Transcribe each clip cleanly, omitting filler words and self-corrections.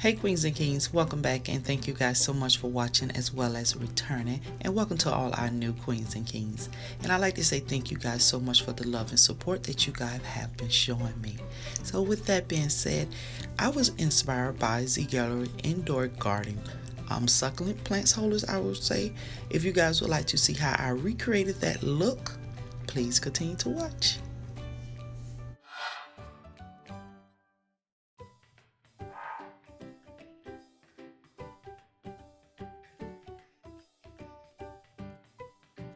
Hey queens and kings, welcome back and thank you guys so much for watching as well as returning, and welcome to all our new queens and kings. And I'd like to say thank you guys so much for the love and support that you guys have been showing me. So with that being said, I was inspired by the Gallery indoor garden succulent plants holders, I would say. If you guys would like to see how I recreated that look, please continue to watch.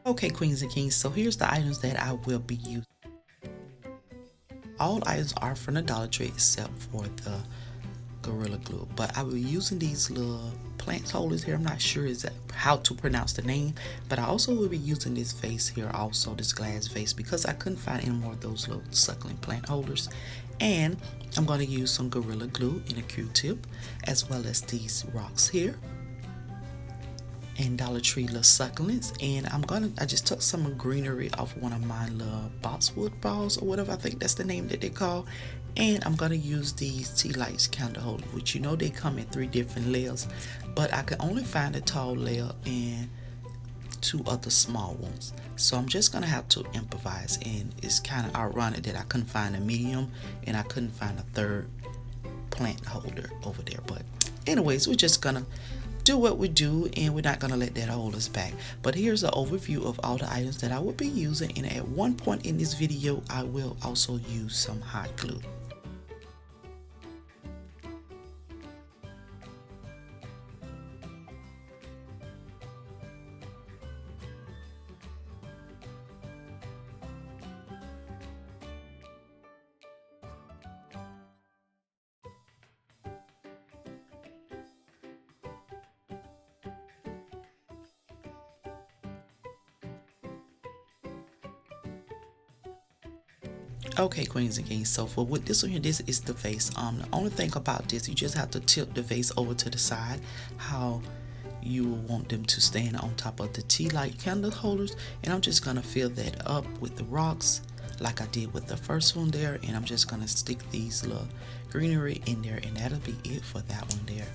Okay queens and kings, so here's the items that I will be using. All items are from the Dollar Tree except for the Gorilla Glue, but I will be using these little plant holders here. I'm not sure how to pronounce the name, but I also will be using this vase here, also this glass vase, because I couldn't find any more of those little succulent plant holders. And I'm going to use some Gorilla Glue in a Q-tip, as well as these rocks here and Dollar Tree little succulents. And I just took some greenery off one of my little boxwood balls or whatever, I think that's the name that they call. And I'm gonna use these tea lights candle holders, which you know they come in 3 different layers, but I could only find a tall layer and 2 other small ones, so I'm just gonna have to improvise. And it's kind of ironic that I couldn't find a medium and I couldn't find a 3rd plant holder over there, but anyways, we're just gonna do what we do, and we're not going to let that hold us back. But here's an overview of all the items that I will be using, and at one point in this video I will also use some hot glue. Okay queens and kings, so for with this one here, this is the vase. The only thing about this, you just have to tilt the vase over to the side how you want them to stand on top of the tea light candle holders. And I'm just gonna fill that up with the rocks like I did with the first one there, and I'm just gonna stick these little greenery in there, and that'll be it for that one there.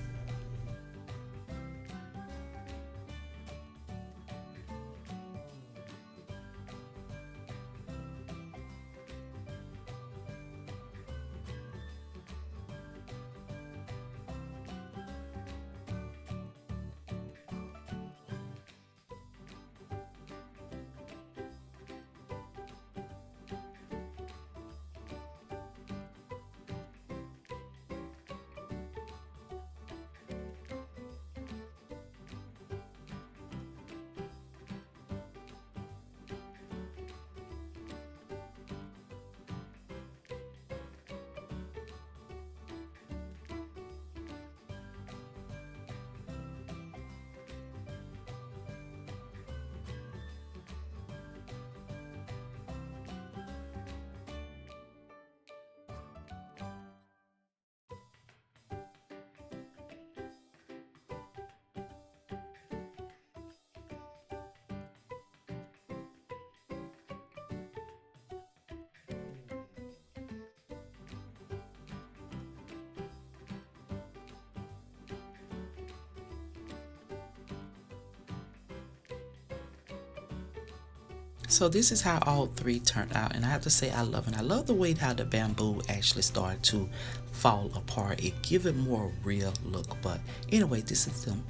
So this is how all 3 turned out, and I have to say I love it. I love the way how the bamboo actually started to fall apart. It gives it more real look. But anyway, this is them.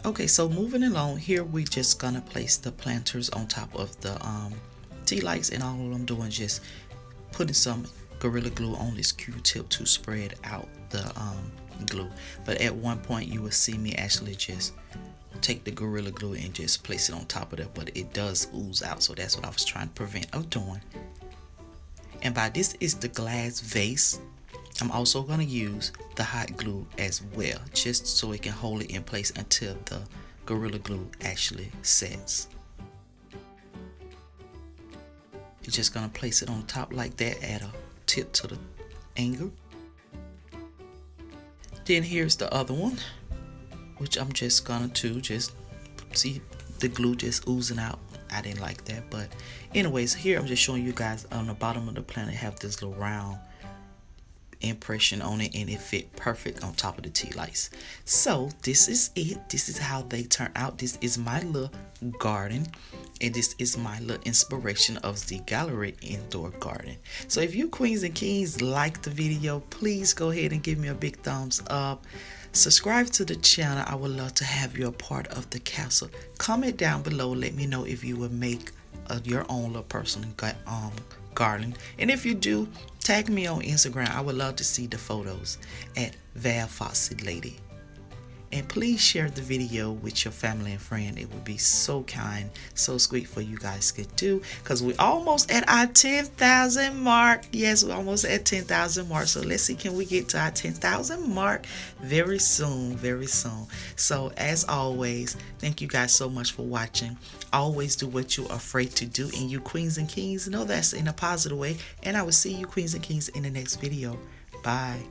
Okay, so moving along here, we just gonna place the planters on top of the tea lights, and all I'm doing is just putting some Gorilla Glue on this Q-tip to spread out the glue. But at one point you will see me actually just take the Gorilla Glue and just place it on top of it, but it does ooze out, so that's what I was trying to prevent of doing. And by this is the glass vase, I'm also going to use the hot glue as well, just so it can hold it in place until the Gorilla Glue actually sets. You're just going to place it on top like that at a tip to the angle. Then here's the other one, which I'm just gonna just see the glue just oozing out. I didn't like that, but anyways, here I'm just showing you guys on the bottom of the plant. I have this little round impression on it, and it fit perfect on top of the tea lights. So this is it. This is how they turn out. This is my little garden, and this is my little inspiration of the Gallerie indoor garden. So if you queens and kings like the video, please go ahead and give me a big thumbs up. Subscribe to the channel. I would love to have you a part of the castle. Comment down below, let me know if you would make your own little personal garden, and if you do, tag me on Instagram. I would love to see the photos at Val Foxy Lady. And please share the video with your family and friend. It would be so kind, so sweet for you guys to do, because we're almost at our 10,000 mark. Yes, we're almost at 10,000 mark. So let's see, can we get to our 10,000 mark very soon, very soon. So as always, thank you guys so much for watching. Always do what you're afraid to do, and you queens and kings know that's in a positive way. And I will see you queens and kings in the next video. Bye.